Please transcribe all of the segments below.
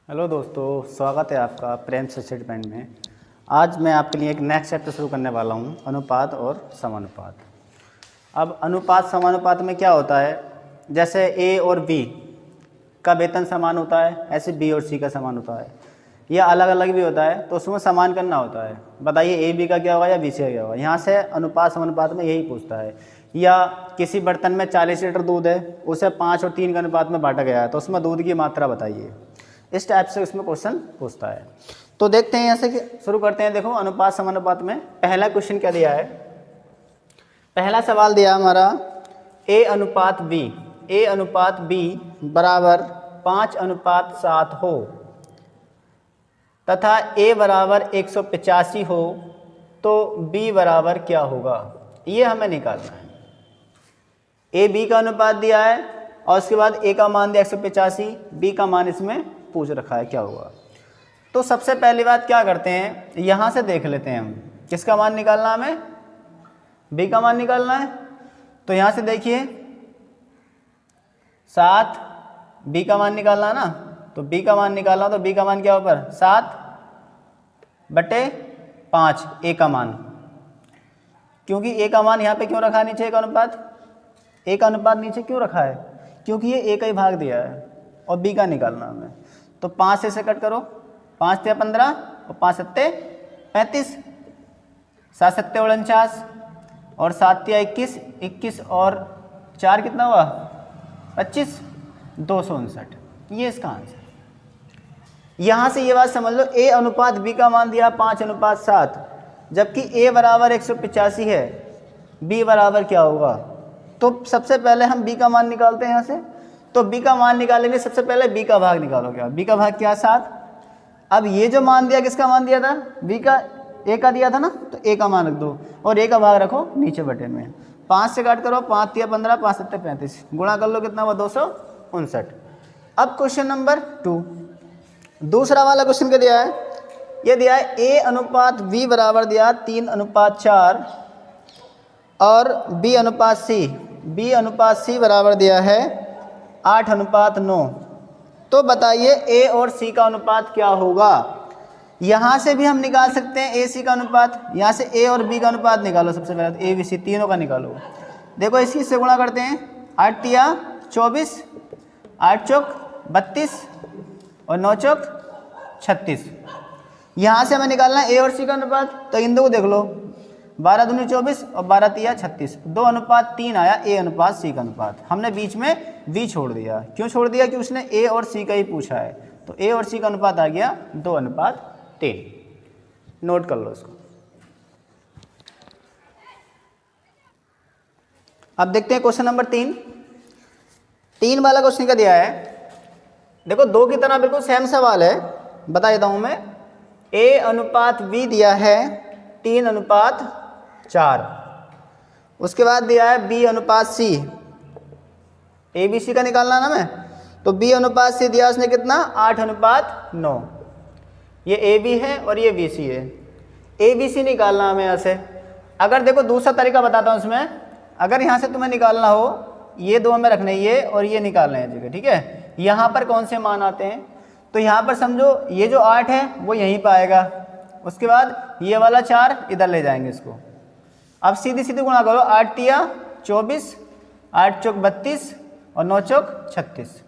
Hello दोस्तों, स्वागत है आपका प्रेम से स्टेटमेंट में। आज मैं आपके लिए एक नेक्स्ट चैप्टर शुरू करने वाला हूं, अनुपात और समानुपात। अब अनुपात समानुपात में क्या होता है, जैसे ए और बी का वेतन समान होता है, ऐसे बी और सी का समान होता है, या अलग अलग भी होता है, तो उसमें समान करना होता है। बताइए ए बी का क्या होगा या बी सी का क्या होगा। यहाँ से अनुपात समानुपात में यही पूछता है। या किसी बर्तन में 40 लीटर दूध है, उसे 5 और 3 के अनुपात में बांटा गया है, तो उसमें दूध की मात्रा बताइए। इस टाइप से उसमें क्वेश्चन पूछता है। तो देखते हैं, ऐसे शुरू करते हैं। देखो, अनुपात समानुपात में पहला क्वेश्चन क्या दिया है। पहला सवाल दिया हमारा ए अनुपात बी बराबर 5:7 हो तथा ए बराबर 185 हो तो बी बराबर क्या होगा, ये हमें निकालना है। ए बी का अनुपात दिया है और उसके बाद ए का मान दिया 185, बी का मान इसमें पूछ रखा है क्या होगा। तो सबसे पहली बात क्या करते हैं, यहाँ से देख लेते हैं हम किसका मान निकालना, हमें बी का मान निकालना है। तो यहाँ से देखिए 7 बी का मान निकालना है ना, तो बी का मान निकालना, तो बी का मान क्या ऊपर 7/5 ए का मान, क्योंकि ए का मान यहाँ पे क्यों रखा है नीचे, ए का अनुपात नीचे क्यों रखा है, क्योंकि ये ए का ही भाग दिया है और बी का निकालना हमें। तो 5 से कट करो, 5 × 15 और 5 × 7 35, 7 × 7 49 और 7 × 21, 21 और 4 कितना हुआ 25, 259। ये इसका आंसर। यहाँ से ये बात समझ लो, ए अनुपात बी का मान दिया 5:7, जबकि ए बराबर 185 है, बी बराबर क्या होगा। तो सबसे पहले हम बी का मान निकालते हैं यहाँ से। तो बी का मान निकालेंगे, सबसे पहले बी का भाग निकालोगे आप। बी का भाग क्या 7। अब ये जो मान दिया, किसका मान दिया था, बी का, ए का दिया था ना, तो ए का मान रख दो और ए का भाग रखो नीचे बटन में। 5 से काट करो, 5 × 15, 5 × 7 35, गुणा कर लो, कितना हुआ 259। अब क्वेश्चन नंबर 2, दूसरा वाला क्वेश्चन क्या दिया है, ये दिया है ए अनुपात बी बराबर दिया 3:4 और बी अनुपात सी बराबर दिया है 8:9। तो बताइए ए और सी का अनुपात क्या होगा। यहाँ से भी हम निकाल सकते हैं ए सी का अनुपात, यहाँ से ए और बी का अनुपात निकालो। सबसे पहले तो ए बी सी तीनों का निकालो। देखो इसी से गुणा करते हैं, 8 × 24, 8 × 32 और 9 × 36। यहाँ से हमें निकालना है ए और सी का अनुपात, तो इन दो को देख लो, 12 दूनी 24 और 12 × 3 = 36, 2:3 आया ए अनुपात सी का अनुपात। हमने बीच में बी छोड़ दिया, क्यों छोड़ दिया, कि उसने ए और सी का ही पूछा है, तो ए और सी का अनुपात आ गया 2:3। नोट कर लो इसको। अब देखते हैं क्वेश्चन नंबर 3 वाला क्वेश्चन का दिया है। देखो दो की तरह बिल्कुल सेम सवाल है, बता देता हूं मैं। ए अनुपात बी दिया है 3:4, उसके बाद दिया है बी अनुपात सी, ए बी सी का निकालना ना मैं, तो बी अनुपात सी दिया उसने कितना 8:9। ये ए बी है और ये बी सी है, ए बी सी निकालना हमें यहाँ से। अगर देखो दूसरा तरीका बताता हूँ इसमें, अगर यहाँ से तुम्हें निकालना हो, ये दो हमें रखने, ये और ये निकालने हैं जगह, ठीक है। यहाँ पर कौन से मान आते हैं, तो यहाँ पर समझो ये जो 8 है वो यहीं पर आएगा, उसके बाद ये वाला 4 इधर ले जाएंगे इसको। अब सीधी सीधी गुणा करो, 8 × 24, 8 × 32 और 9 × 36।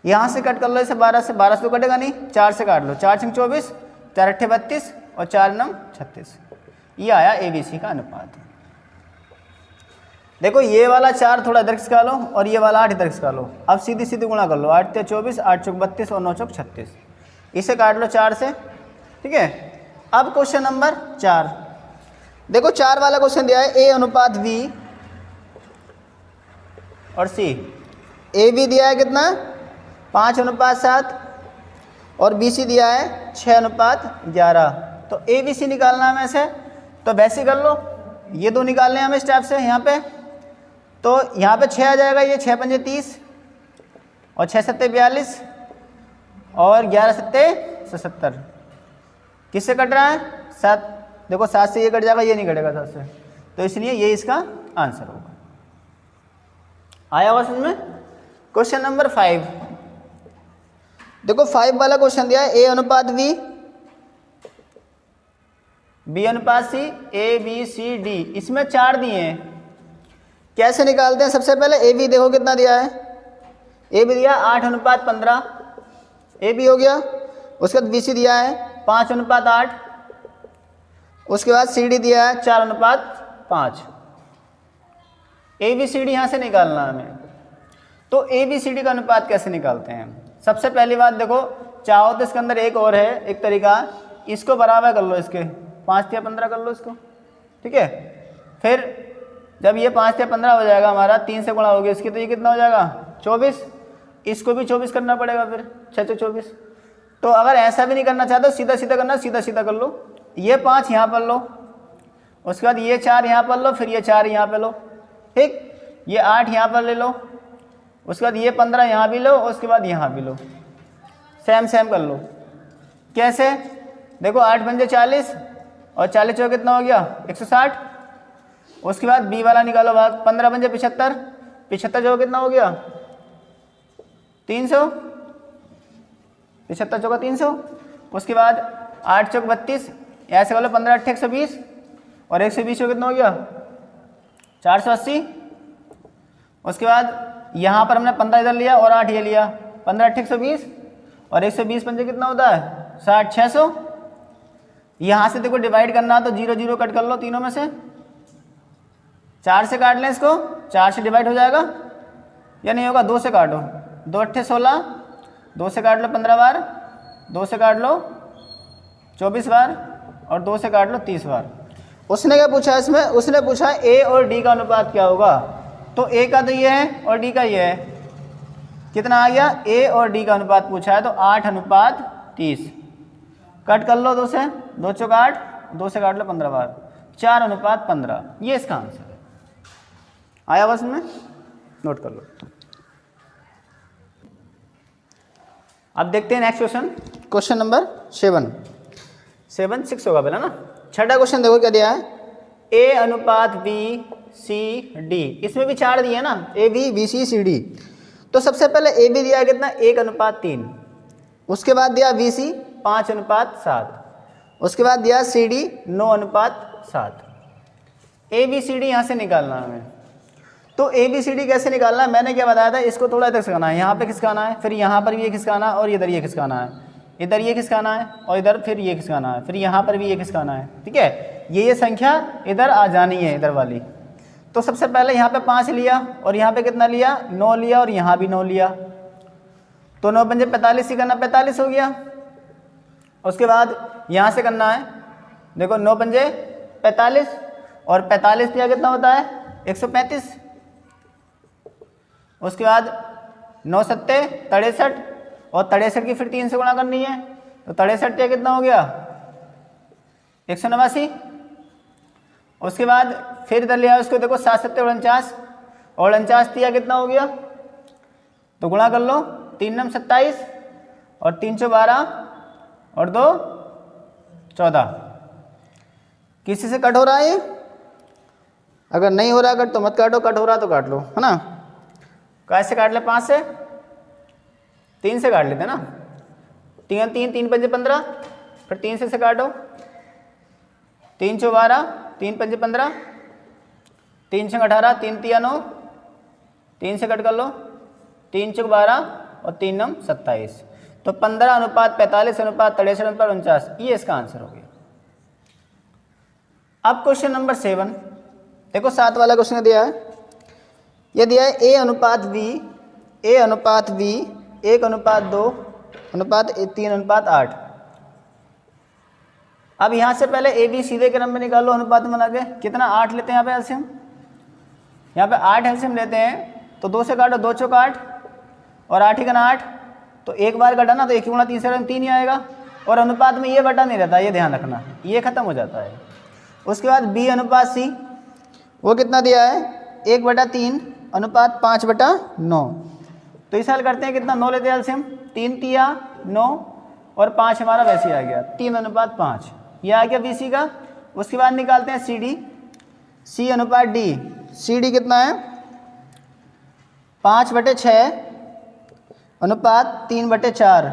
यहाँ से कट कर लो इसे, 12 से तो कटेगा नहीं, 4 से काट लो, 4 × 24, 4 × 8 32 और 4 × 9 36। ये आया ए बी सी का अनुपात। देखो ये वाला 4 थोड़ा इधर खिसका लो और ये वाला 8 इधर खिसका लो। अब सीधी सीधी गुणा कर लो, 8 × 24, 8 × 32 और 9 × 36। इसे काट लो 4 से, ठीक है। अब क्वेश्चन नंबर 4, देखो 4 वाला क्वेश्चन दिया है ए अनुपात बी और सी। ए बी दिया है कितना 5:7 और बी सी दिया है 6:11। तो ए बी सी निकालना है वैसे, तो वैसे कर लो, ये दो निकालने हैं हमें इस टाइप से यहाँ पे। तो यहाँ पे 6 आ जाएगा, ये 6 × 5 = 30 और 6 × 7 = 42 और 11 × 7 = 70। किससे कट रहा है 7, देखो 7 से ये कट जाएगा, ये नहीं कटेगा 7 से, तो इसलिए ये इसका आंसर होगा। आया हुआ समझ में। क्वेश्चन नंबर 5, देखो 5 वाला क्वेश्चन दिया है ए अनुपात बी, बी अनुपात सी, ए बी सी डी, इसमें 4 दिए हैं। कैसे निकालते हैं? सबसे पहले ए बी देखो कितना दिया है, ए बी दिया 8:15, ए बी हो गया। उसके बाद बी सी दिया है 5:8, उसके बाद सी डी दिया है 4:5। ए बी सी डी यहाँ से निकालना है हमें। तो ए बी सी डी का अनुपात कैसे निकालते हैं? सबसे पहली बात देखो, चाहो तो इसके अंदर एक और है, एक तरीका, इसको बराबर कर लो, इसके 5 या 15 कर लो इसको, ठीक है। फिर जब ये 5 या 15 हो जाएगा हमारा, 3 से गुणा हो गया इसकी, तो ये कितना हो जाएगा 24, इसको भी 24 करना पड़ेगा, फिर 6 से 24। तो अगर ऐसा भी नहीं करना चाहते सीधा सीधा करना, सीधा सीधा कर लो। ये 5 यहाँ पर लो, उसके बाद ये 4 यहाँ पर लो, फिर ये 4 यहाँ पर लो, ठीक। ये 8 यहाँ पर ले लो, उसके बाद ये 15 यहाँ भी लो, उसके बाद यहाँ भी लो, सेम सेम कर लो। कैसे? देखो 8 पंजे 40 और 40 चौके कितना हो गया 160। उसके बाद बी वाला निकालो भाग, 15 पंजे 75, 75 चौके कितना हो गया 300, 75 चौका 300। उसके बाद 8 चौक 32, ऐसे बोलो 15 8 120 और 120 चौके कितना हो गया 480। उसके बाद यहाँ पर हमने 15 इधर लिया और 8 ये लिया, 15 8 120 और 120 पंजे कितना होता है 60 600। यहाँ से देखो डिवाइड करना तो 0 0 कट कर लो तीनों में से, 4 से काट लें इसको, 4 से डिवाइड हो जाएगा या नहीं होगा? 2 से काटो, 2 8 16, 2 से काट लो 15 बार, 2 से काट लो 24 बार और 2 से काट लो 30 बार। उसने क्या पूछा इसमें? उसने पूछा ए और डी का अनुपात क्या होगा। तो ए का तो ये है और डी का ये है, कितना आ गया? ए और डी का अनुपात पूछा है तो 8:30। कट कर लो 2 से, 2 चौक 8, 2 से काट लो 15 बार, 4:15। ये इसका आंसर है। आया बस में, नोट कर लो। अब देखते हैं नेक्स्ट क्वेश्चन, क्वेश्चन नंबर 7 6 होगा पहला ना। छठा क्वेश्चन देखो क्या दिया है, ए अनुपात बी सी डी, इसमें भी 4 दिए ना, A B B C C D. तो सबसे पहले ए बी दिया कितना 1:3, उसके बाद दिया बी सी 5:7, उसके बाद दिया C D 9:7। A B C D यहाँ से निकालना है हमें। तो ए बी सी डी कैसे निकालना है? मैंने क्या बताया था, इसको थोड़ा इधर खिसकाना है, यहाँ पे खिसकाना है, फिर यहाँ पर भी ये खिसकाना है और इधर ये खिसकाना है, इधर ये खिसकाना है और इधर फिर ये खिसकाना है, फिर यहाँ पर भी ये खिसकाना है, ठीक है। ये संख्या इधर आ जानी है, इधर वाली। तो सबसे पहले यहाँ पे 5 लिया और यहाँ पे कितना लिया 9 लिया और यहाँ भी 9 लिया, तो 9 पंजे 45 ही करना, 45 हो गया। उसके बाद यहाँ से करना है, देखो 9 पंजे 45 और 45 दिया कितना होता है 135। उसके बाद 9 सत्ते 63 और 63 की फिर 3 से गुणा करनी है, तो 63 या कितना हो गया 189। उसके बाद फिर इधर लिया उसको, देखो 7 सत्ते 49 और 49 दिया कितना हो गया, तो गुणा कर लो, 3 9 27 और 3 चौ 12 और 2 14। किसी से कट हो रहा है ये? अगर नहीं हो रहा कट तो मत काटो, कट हो रहा तो काट लो, है ना। कैसे काट ले? 5 से, 3 से काट लेते ना, 3 3 3 पंजे 15, फिर 3 से काटो, 3 चौ 12, 3 पंजे 15, 3 छः 18, 3 तिया 9, 3 से कट कर लो, 3 चौक 12 और 3 9 27। तो 15:45:63:49, ये इसका आंसर हो गया। अब क्वेश्चन नंबर 7 देखो, 7 वाला क्वेश्चन दिया है, ये दिया है ए अनुपात बी, ए अनुपात बी 1:2:3:8। अब यहाँ से पहले ए बी सीधे क्रम में निकालो अनुपात बना के, कितना 8 लेते हैं यहाँ पे एलसीएम, यहाँ पे 8 एलसीएम लेते हैं, तो 2 से काटो, 2 चौक 8 और 8 ही करना 8, तो एक बार कटा ना तो 1 गुणा 3 से 3 ही आएगा। और अनुपात में ये बटा नहीं रहता, ये ध्यान रखना, ये खत्म हो जाता है। उसके बाद बी अनुपात सी, वो कितना दिया है 1/3:5/9। तो इस साल करते हैं कितना 9 लेते हैं एलसीएम, 3 तिया 9 और 5 हमारा वैसे ही आ गया 3:5, ये आ गया बी सी का। उसके बाद निकालते हैं सी डी, सी अनुपात डी, सी डी कितना है 5/6 अनुपात 3/4,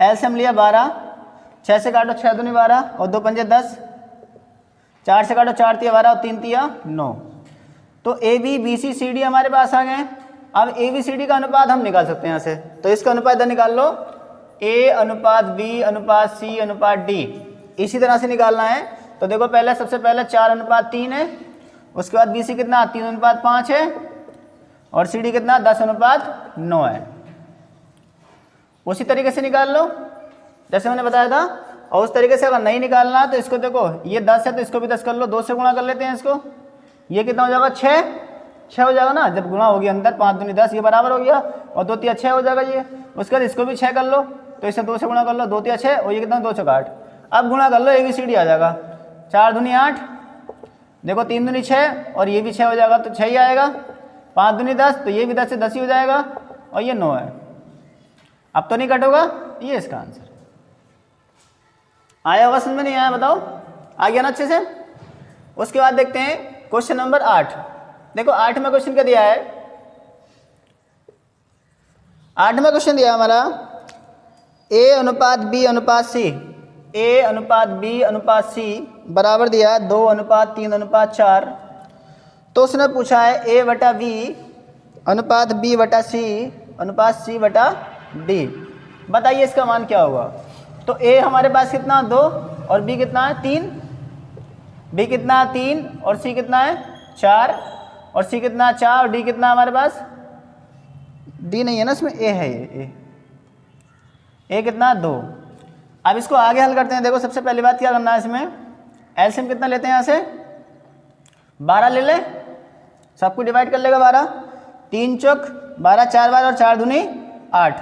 एलसीएम लिया 12, 6 से काटो 6 दूनी 12 और 2 पंजे 10, 4 से काटो 4 तिया 12 और 3 तिया 9। तो A B B C C D हमारे पास आ गए। अब ए बी सी डी का अनुपात हम निकाल सकते हैं यहाँ से, तो इसका अनुपात इधर निकाल लो, ए अनुपात बी अनुपात सी अनुपात डी, इसी तरह से निकालना है। तो देखो पहले सबसे पहले 4 अनुपात 3 है, उसके बाद बी सी कितना 3 अनुपात 5 है और सी डी कितना 10 अनुपात 9 है। उसी तरीके से निकाल लो जैसे मैंने बताया था। और उस तरीके से अगर नहीं निकालना तो इसको देखो, ये 10 है तो इसको भी 10 कर लो, 2 से गुणा कर लेते हैं इसको। ये कितना हो जाएगा 6 हो जाएगा ना, जब गुणा हो गया अंदर 5 दूनी 10, ये बराबर हो गया और 2 तिया 6 हो जाएगा ये। उसके बाद इसको भी 6 कर लो, तो इसे 2 से गुणा कर लो, 2 तिया 6 और ये कितना 2 चौका 8। अब गुणा कर लो, ए बी सी डी आ जाएगा, 4 दूनी 8, देखो 3 दूनी 6 और ये भी 6 हो जाएगा तो 6 ही आएगा, 5 दूनी 10 तो ये भी 10 से 10 ही हो जाएगा और ये 9 है। अब तो नहीं कटोगा, ये इसका आंसर आया होगा, समझ में नहीं आया बताओ, आ गया ना अच्छे से। उसके बाद देखते हैं क्वेश्चन नंबर 8। देखो 8 में क्वेश्चन क्या दिया है, 8 में क्वेश्चन दिया हमारा ए अनुपात बी अनुपात सी, ए अनुपात बी अनुपात सी बराबर दिया है 2 अनुपात 3 अनुपात 4। तो उसने पूछा है ए बटा बी अनुपात बी बटा सी अनुपात सी बटा डी, बताइए इसका मान क्या होगा। तो ए हमारे पास कितना 2 और बी कितना है 3, बी कितना है 3 और सी कितना है 4 और सी कितना है 4 और डी कितना है हमारे पास, डी नहीं है ना इसमें, ए है ये, ए कितना है 2। अब इसको आगे हल करते हैं। देखो सबसे पहली बात क्या करना है, इसमें एलसीएम कितना लेते हैं, यहाँ से 12 ले ले, सबको डिवाइड कर लेगा 12, 3 चौक 12, 4 बार और 4 दूनी 8,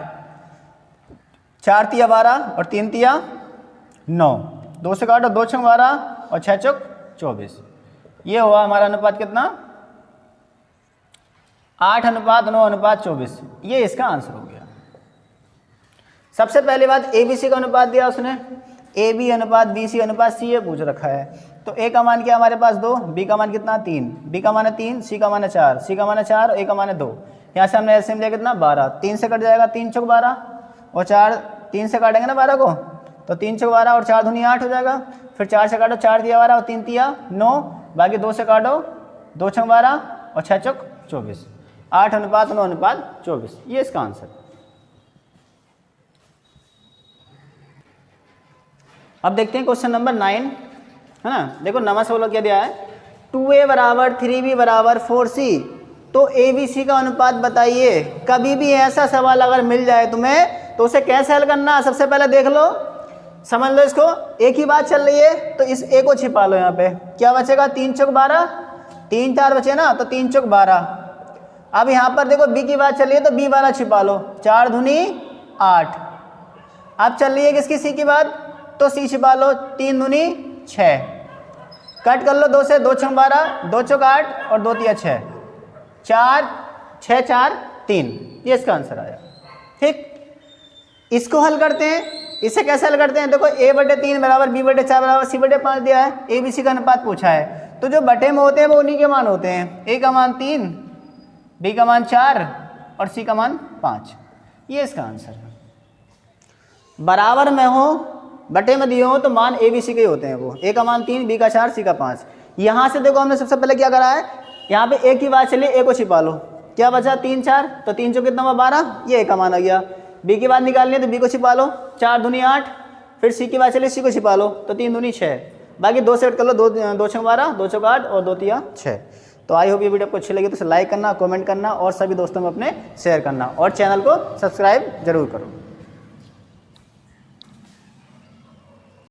4 तिया 12 और 3 तिया 9, 2 से काटो 2 छंग 12 और 6 चौक 24। ये हुआ हमारा अनुपात कितना 8 अनुपात 9 अनुपात 24, ये इसका आंसर हो गया। सबसे पहली बात ए बी सी का अनुपात दिया उसने, ए बी अनुपात बी सी अनुपात सी ये पूछ रखा है। तो ए का मान क्या हमारे पास 2, बी का मान कितना 3, बी का मान है 3, सी का मान है 4, सी का मान है 4 और ए का मान है 2। यहाँ से हमने एलसीएम लिया कितना 12, 3 से कट जाएगा 3 चौक 12 और 4, 3 से काटेंगे ना 12 को, तो 3 चौक 12 और 4 दूनी 8 हो जाएगा। फिर 4 से काटो 4 तिया 12 और 3 तिया 9, बाकी 2 से काटो 2 छंग 12 और 6 चौक 24, 8 अनुपात 9 अनुपात 24, ये इसका आंसर। अब देखते हैं क्वेश्चन नंबर 9, है ना। देखो नमा से बोलो क्या दिया है, 2a बराबर 3b बराबर 4c, तो ए बी सी का अनुपात बताइए। कभी भी ऐसा सवाल अगर मिल जाए तुम्हें तो उसे कैसे हल करना, सबसे पहले देख लो, समझ लो इसको, एक ही बात चल रही है तो इस ए को छिपा लो। यहाँ पे क्या बचेगा 3 चौक 12, 3 4 बचे ना, तो 3 चौक 12। अब यहाँ पर देखो बी की बात चल रही है तो बी 12 छिपा लो, 4 दूनी 8। अब चल रही है किसकी सी की बात, तो सी छिपा लो, 3 दूनी 6, कट कर लो 2 से, 2 छंग 12, 2 चौक 8 और 2 तिया 6, 4 6 4 3, ये इसका आंसर आया। ठीक, इसको हल करते हैं। इसे कैसे हल करते हैं, देखो a बटे 3 बराबर b बटे 4 बराबर c बटे 5 दिया है, ए बी सी का अनुपात पूछा है, तो जो बटे में होते हैं वो उन्हीं के मान होते हैं। a का मान 3, b का मान 4 और c का मान 5, ये इसका आंसर है। बराबर में हो बटे में दिए हो तो मान ए बी सी के होते हैं वो, a का मान 3, b का 4 c का 5। यहाँ से देखो हमने सबसे पहले क्या करा है, यहाँ पे a की बात चलिए, a को छिपा लो, क्या बचा 3 4, तो 3 चौक कितना हुआ 12, ये a का मान आ गया। b की बात निकालनी है तो b को छिपा लो, 4 दूनी 8, फिर c की बात चलिए, c को छिपा लो, तो 3 दूनी 6, बाकी 2 सेट कर लो, 2 छंग 12, 2 चौक 8 और 2 तिया 6। तो आई होप ये वीडियो आपको अच्छी लगी तो इसे लाइक करना, कमेंट करना और सभी दोस्तों में अपने शेयर करना और चैनल को सब्सक्राइब जरूर करो।